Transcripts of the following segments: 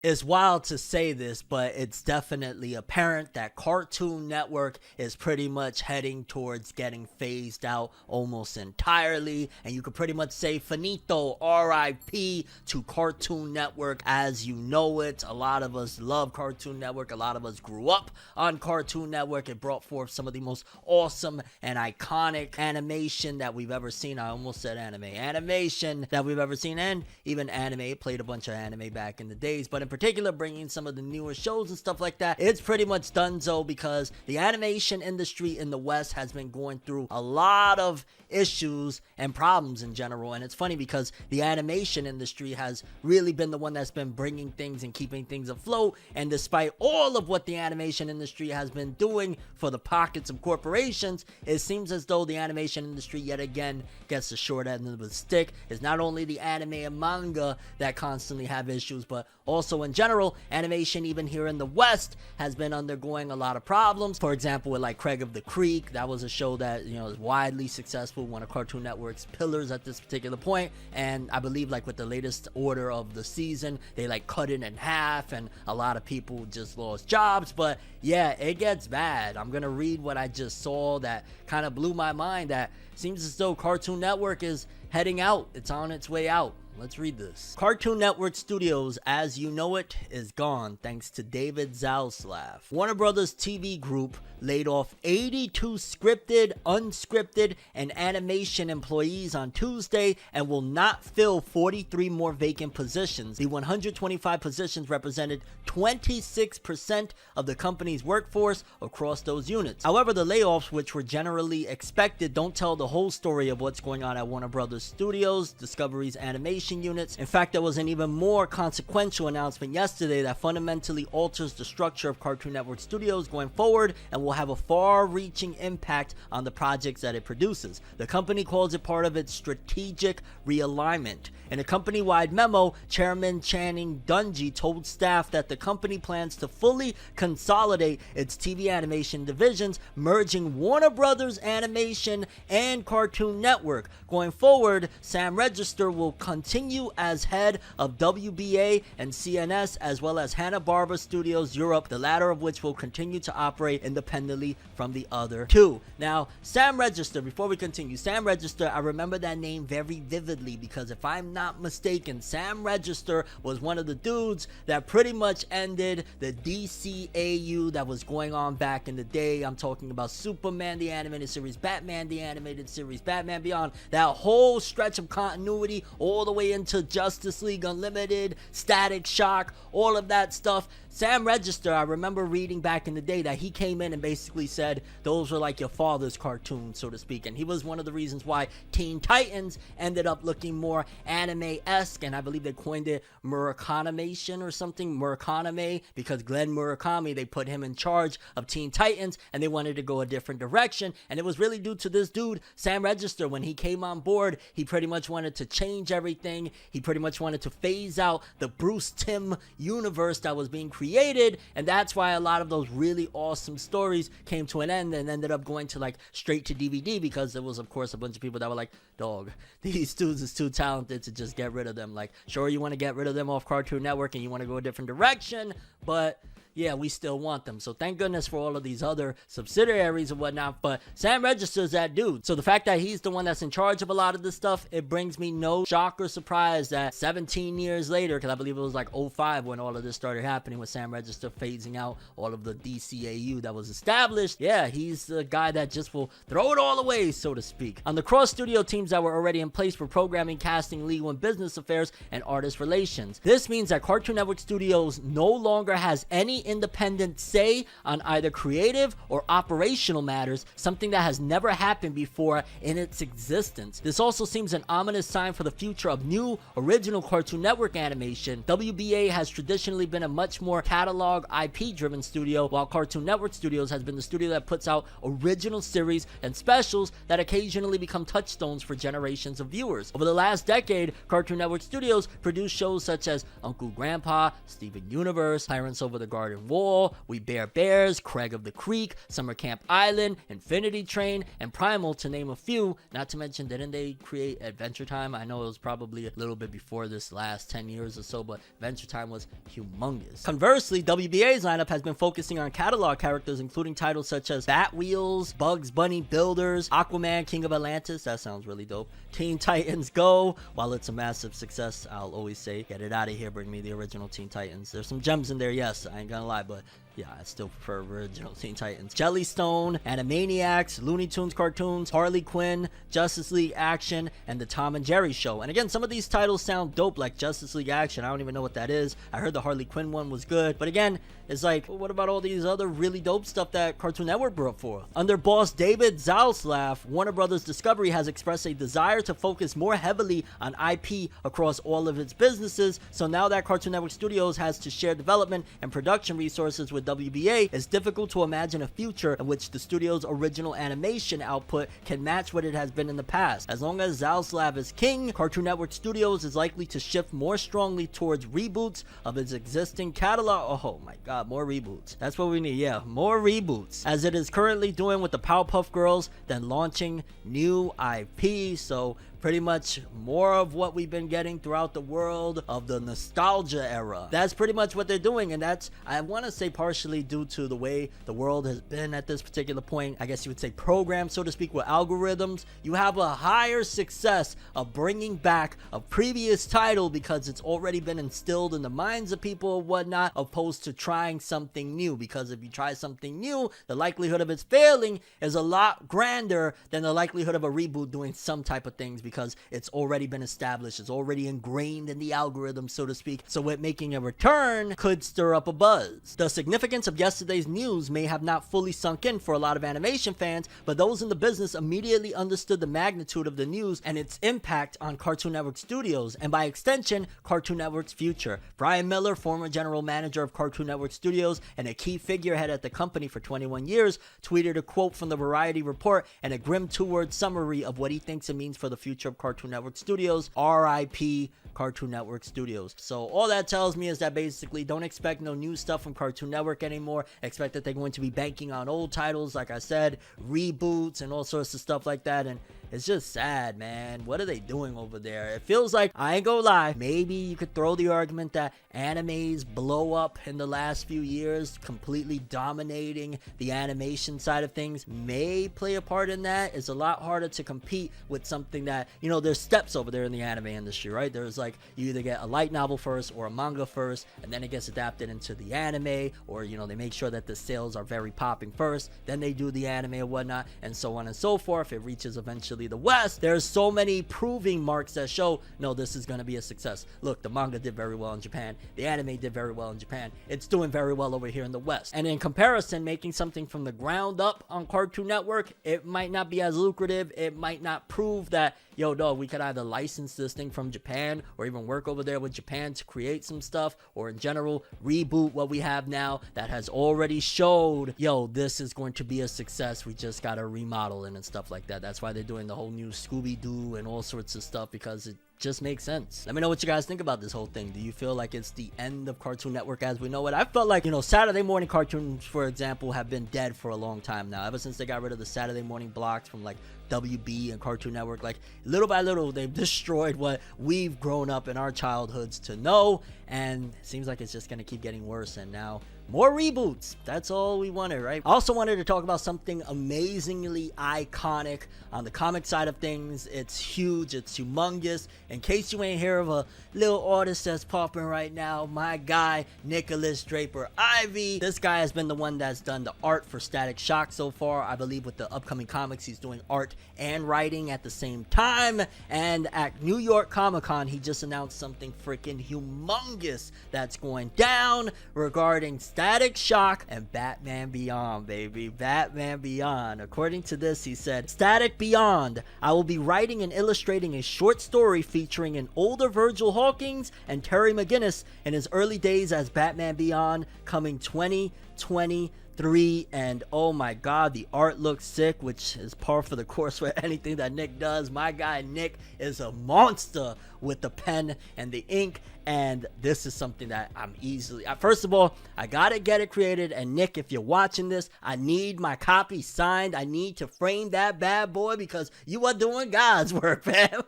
It's wild to say this, but it's definitely apparent that Cartoon Network is pretty much heading towards getting phased out almost entirely. And you could pretty much say finito, R.I.P. to Cartoon Network as you know it. A lot of us love Cartoon Network. A lot of us grew up on Cartoon Network. It brought forth some of the most awesome and iconic animation that we've ever seen. I almost said anime. Animation that we've ever seen, and even anime. It played a bunch of anime back in the days, but in particular bringing some of the newer shows and stuff like that, it's pretty much donezo because the animation industry in the West has been going through a lot of issues and problems in general. And it's funny because the animation industry has really been the one that's been bringing things and keeping things afloat, and despite all of what the animation industry has been doing for the pockets of corporations, it seems as though the animation industry yet again gets the short end of the stick. It's not only the anime and manga that constantly have issues, but also in general, animation even here in the West has been undergoing a lot of problems. For example, with like Craig of the Creek, that was a show that, you know, is widely successful, one of Cartoon Network's pillars at this particular point. And I believe like with the latest order of the season, they like cut it in half and a lot of people just lost jobs. But yeah, it gets bad. I'm gonna read what I just saw that kind of blew my mind, that seems as though Cartoon Network is heading out. It's on its way out. Let's read this. Cartoon Network Studios, as you know it, is gone thanks to David Zaslav. Warner Brothers TV Group laid off 82 scripted, unscripted, and animation employees on Tuesday and will not fill 43 more vacant positions. The 125 positions represented 26% of the company's workforce across those units. However, the layoffs, which were generally expected, don't tell the whole story of what's going on at Warner Brothers Studios, Discovery's animation units. In fact, there was an even more consequential announcement yesterday that fundamentally alters the structure of Cartoon Network Studios going forward and will have a far-reaching impact on the projects that it produces. The company calls it part of its strategic realignment. In a company-wide memo, Chairman Channing Dungey told staff that the company plans to fully consolidate its TV animation divisions, merging Warner Brothers Animation and Cartoon Network. Going forward, Sam Register will continue as head of WBA and CNS, as well as Hanna-Barbera Studios Europe, the latter of which will continue to operate independently from the other two. Now, Sam Register, before we continue, Sam Register, I remember that name very vividly because if I'm not mistaken, Sam Register was one of the dudes that pretty much ended the DCAU that was going on back in the day. I'm talking about Superman the Animated Series, Batman the Animated Series, Batman Beyond, that whole stretch of continuity all the way into Justice League Unlimited, Static Shock, all of that stuff. Sam Register, I remember reading back in the day that he came in and basically said those were like your father's cartoons, so to speak, and he was one of the reasons why Teen Titans ended up looking more anime-esque, and I believe they coined it Murakanimation or something, Murakanime, because Glenn Murakami, they put him in charge of Teen Titans and they wanted to go a different direction, and it was really due to this dude, Sam Register. When he came on board, he pretty much wanted to change everything. He pretty much wanted to phase out the Bruce Timm universe that was being created, and that's why a lot of those really awesome stories came to an end and ended up going to like straight to DVD, because there was of course a bunch of people that were like, dog, these dudes is too talented to just get rid of them. Like, sure, you want to get rid of them off Cartoon Network and you want to go a different direction, but yeah, we still want them. So thank goodness for all of these other subsidiaries and whatnot, but Sam Register is that dude. So the fact that he's the one that's in charge of a lot of this stuff, it brings me no shock or surprise that 17 years later, because I believe it was like 05 when all of this started happening with Sam Register phasing out all of the DCAU that was established. Yeah, he's the guy that just will throw it all away, so to speak. On the cross-studio teams that were already in place for programming, casting, legal and business affairs, and artist relations. This means that Cartoon Network Studios no longer has any independent say on either creative or operational matters, something that has never happened before in its existence. This also seems an ominous sign for the future of new original Cartoon Network animation. WBA has traditionally been a much more catalog IP driven studio, while Cartoon Network Studios has been the studio that puts out original series and specials that occasionally become touchstones for generations of viewers. Over the last decade, Cartoon Network Studios produced shows such as Uncle Grandpa, Steven Universe, Pirates Over the Garden Garden Wall, We Bear Bears, Craig of the Creek, Summer Camp Island, Infinity Train, and Primal, to name a few. Not to mention, didn't they create Adventure Time? I know it was probably a little bit before this last 10 years or so, but Adventure Time was humongous. Conversely, WBA's lineup has been focusing on catalog characters, including titles such as Bat Wheels, Bugs Bunny Builders, Aquaman, King of Atlantis. That sounds really dope. Teen Titans Go. While it's a massive success, I'll always say, get it out of here, bring me the original Teen Titans. There's some gems in there, yes, I ain't gonna lie, but yeah, I still prefer original Teen Titans. Jellystone, Animaniacs, Looney Tunes cartoons, Harley Quinn, Justice League Action, and The Tom and Jerry Show. And again, some of these titles sound dope, like Justice League Action. I don't even know what that is. I heard the Harley Quinn one was good. But again, it's like, well, what about all these other really dope stuff that Cartoon Network brought forth? Under boss David Zaslav, Warner Brothers Discovery has expressed a desire to focus more heavily on IP across all of its businesses. So now that Cartoon Network Studios has to share development and production resources with WBA, it's difficult to imagine a future in which the studio's original animation output can match what it has been in the past. As long as Zaslav is king, Cartoon Network Studios is likely to shift more strongly towards reboots of its existing catalog. Oh my god, more reboots. That's what we need, yeah, more reboots. As it is currently doing with the Powerpuff Girls, then launching new IP. So pretty much more of what we've been getting throughout the world of the nostalgia era. That's pretty much what they're doing, and that's, I want to say, partially due to the way the world has been at this particular point. I guess you would say programmed, so to speak, with algorithms. You have a higher success of bringing back a previous title because it's already been instilled in the minds of people or whatnot, opposed to trying something new. Because if you try something new, the likelihood of its failing is a lot grander than the likelihood of a reboot doing some type of things, because it's already been established, it's already ingrained in the algorithm, so to speak. So it making a return could stir up a buzz. The significance of yesterday's news may have not fully sunk in for a lot of animation fans, but those in the business immediately understood the magnitude of the news and its impact on Cartoon Network Studios, and by extension, Cartoon Network's future. Brian Miller, former general manager of Cartoon Network Studios and a key figurehead at the company for 21 years, tweeted a quote from the Variety report and a grim two-word summary of what he thinks it means for the future of Cartoon Network Studios. R.I.P. Cartoon Network Studios. So all that tells me is that basically don't expect no new stuff from Cartoon Network anymore. Expect that they're going to be banking on old titles, like I said, reboots and all sorts of stuff like that. And it's just sad, man. What are they doing over there? It feels like, I ain't gonna lie, maybe you could throw the argument that animes blow up in the last few years, completely dominating the animation side of things, may play a part in that. It's a lot harder to compete with something that, you know, there's steps over there in the anime industry, right? There's like, you either get a light novel first or a manga first, and then it gets adapted into the anime, or, you know, they make sure that the sales are very popping first, then they do the anime or whatnot, and so on and so forth. It reaches eventually the West. There's so many proving marks that show, no, this is going to be a success. Look, the manga did very well in Japan. The anime did very well in Japan. It's doing very well over here in the West. And in comparison, making something from the ground up on Cartoon Network, it might not be as lucrative. It might not prove that, yo, dog, we could either license this thing from Japan or even work over there with Japan to create some stuff, or in general, reboot what we have now that has already showed, yo, this is going to be a success. We just got to remodel it and stuff like that. That's why they're doing the whole new Scooby-Doo and all sorts of stuff, because it just makes sense. Let me know what you guys think about this whole thing. Do you feel like it's the end of Cartoon Network as we know it? I felt like, you know, Saturday morning cartoons, for example, have been dead for a long time now. Ever since they got rid of the Saturday morning blocks from like WB and Cartoon Network, like little by little they've destroyed what we've grown up in our childhoods to know, and it seems like it's just gonna keep getting worse. And now more reboots. That's all we wanted, right? I also wanted to talk about something amazingly iconic on the comic side of things. It's huge, it's humongous. In case you ain't heard of a little artist that's popping right now, my guy Nicholas Draper Ivy. This guy has been the one that's done the art for Static Shock so far. I believe with the upcoming comics he's doing art and writing at the same time. And at New York Comic-Con he just announced something freaking humongous that's going down regarding Static Shock and Batman Beyond, baby. Batman Beyond. According to this, he said, Static Beyond. I will be writing and illustrating a short story featuring an older Virgil Hawkins and Terry McGinnis in his early days as Batman Beyond, coming 2023. And oh my god, the art looks sick, which is par for the course for anything that Nick does. My guy Nick is a monster with the pen and the ink and this is something that I'm easily, first of all, I gotta get it created. And Nick, if you're watching this, I need my copy signed. I need to frame that bad boy because you are doing God's work, fam.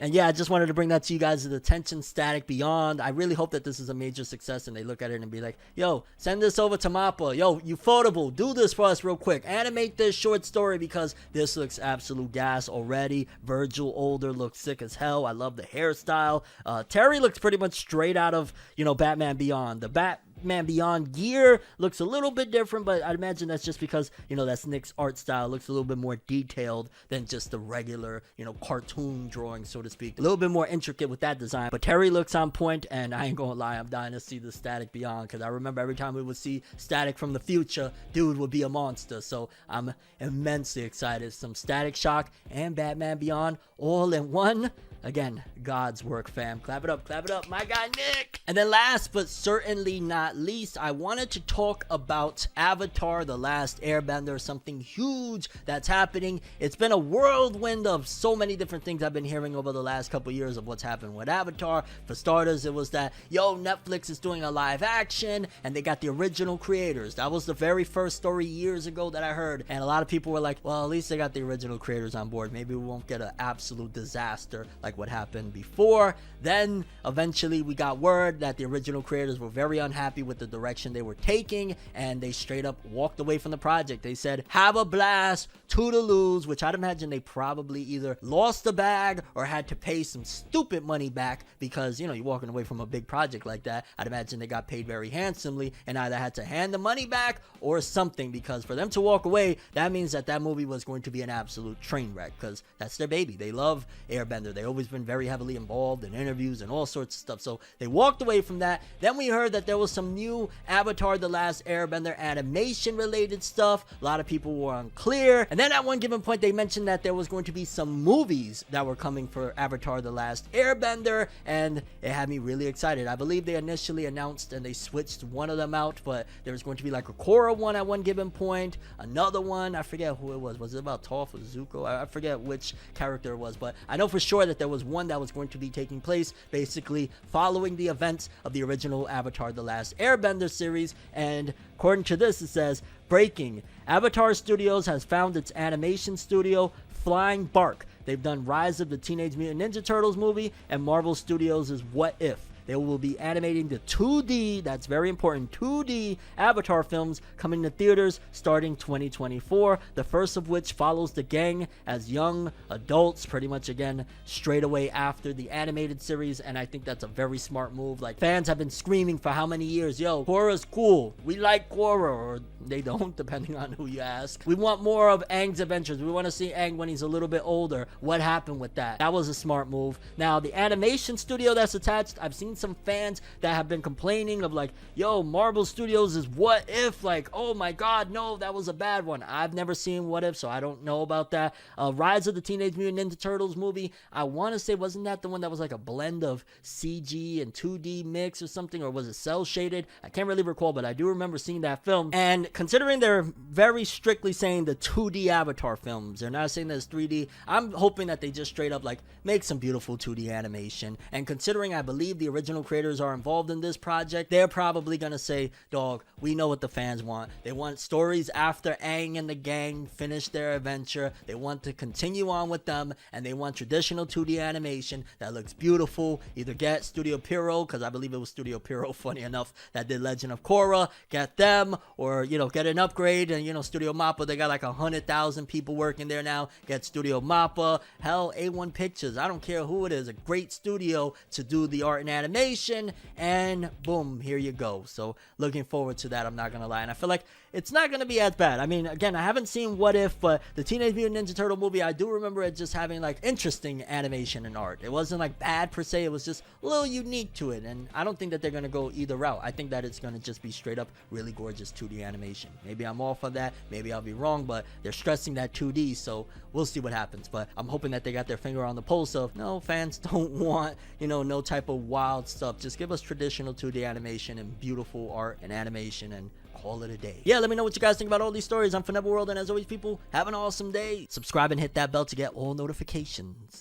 And yeah, I just wanted to bring that to you guys' attention. Static Beyond, I really hope that this is a major success and they look at it and be like, yo, send this over to Mappa. Yo, Ufotable, do this for us real quick. Animate this short story because this looks absolute gas already. Virgil Older looks sick as hell. I love the hairstyle. Terry looks pretty much straight out of, Batman Beyond. The Batman Beyond gear looks a little bit different, but I imagine that's just because, that's Nick's art style. It looks a little bit more detailed than just the regular, cartoon drawing, so to speak. A little bit more intricate with that design. But Terry looks on point, and I ain't gonna lie, I'm dying to see the Static Beyond, because I remember every time we would see Static from the future, dude would be a monster. So I'm immensely excited. Some Static Shock and Batman Beyond all in one. Again, God's work, fam. Clap it up, my guy Nick. And then last but certainly not least, I wanted to talk about Avatar: The Last Airbender, something huge that's happening. It's been a whirlwind of so many different things I've been hearing over the last couple years of what's happened with Avatar. For starters, it was that, Netflix is doing a live action, and they got the original creators. That was the very first story years ago that I heard, and a lot of people were like, well, at least they got the original creators on board. Maybe we won't get an absolute disaster like what happened before. Then eventually we got word that the original creators were very unhappy with the direction they were taking, and they straight up walked away from the project. They said, have a blast, toodaloos, which I'd imagine they probably either lost the bag or had to pay some stupid money back because, you're walking away from a big project like that. I'd imagine they got paid very handsomely and either had to hand the money back or something, because for them to walk away, that means that movie was going to be an absolute train wreck, because that's their baby. They love Airbender. They always been very heavily involved in interviews and all sorts of stuff, so they walked away from that. Then we heard that there was some new Avatar: The Last Airbender animation related stuff. A lot of people were unclear, and then at one given point they mentioned that there was going to be some movies that were coming for Avatar: The Last Airbender, and it had me really excited. I believe they initially announced and they switched one of them out, but there was going to be like a Korra one at one given point, another one, I forget who it was it about Toph or Zuko? I forget which character it was, but I know for sure that there was one that was going to be taking place basically following the events of the original Avatar: The Last Airbender series. And according to this, it says, breaking, Avatar Studios has found its animation studio, Flying Bark. They've done Rise of the Teenage Mutant Ninja Turtles movie, and Marvel Studios' What If. They will be animating the 2D, that's very important, 2D Avatar films coming to theaters starting 2024. The first of which follows the gang as young adults, pretty much again, straight away after the animated series. And I think that's a very smart move. Like, fans have been screaming for how many years? Yo, Korra's cool. We like Korra, or they don't, depending on who you ask. We want more of Aang's adventures. We want to see Aang when he's a little bit older. What happened with that? That was a smart move. Now, the animation studio that's attached, I've seen some fans that have been complaining of like, yo, Marvel Studios is What If, like, oh my god, no, that was a bad one. I've never seen What If, so I don't know about that. Rise of the Teenage Mutant Ninja Turtles movie, I want to say, wasn't that the one that was like a blend of CG and 2D mix or something, or was it cell shaded? I can't really recall, but I do remember seeing that film. And considering they're very strictly saying the 2D Avatar films, they're not saying that it's 3D, I'm hoping that they just straight up like make some beautiful 2D animation. And considering I believe the original creators are involved in this project, they're probably gonna say, dog, we know what the fans want. They want stories after Aang and the gang finish their adventure. They want to continue on with them, and they want traditional 2D animation that looks beautiful. Either get Studio Pierrot, because I believe it was Studio Pierrot, funny enough, that did Legend of Korra, get them, or get an upgrade. And Studio Mappa, they got like 100,000 people working there now. Get Studio Mappa, hell, A1 Pictures, I don't care who it is, a great studio to do the art and animation, and boom, here you go. So looking forward to that, I'm not gonna lie, and I feel like it's not gonna be as bad. I mean, again, I haven't seen What If, but the Teenage Mutant Ninja Turtle movie, I do remember it just having like interesting animation and art. It wasn't like bad per se, it was just a little unique to it, and I don't think that they're gonna go either route. I think that it's gonna just be straight up really gorgeous 2D animation. Maybe I'm off on that, maybe I'll be wrong, but they're stressing that 2D, so we'll see what happens. But I'm hoping that they got their finger on the pulse of, no, fans don't want no type of wild stuff. Just give us traditional 2D animation and beautiful art and animation, and call it a day. Yeah, let me know what you guys think about all these stories. I'm ForneverWorld, and as always, people, have an awesome day. Subscribe and hit that bell to get all notifications.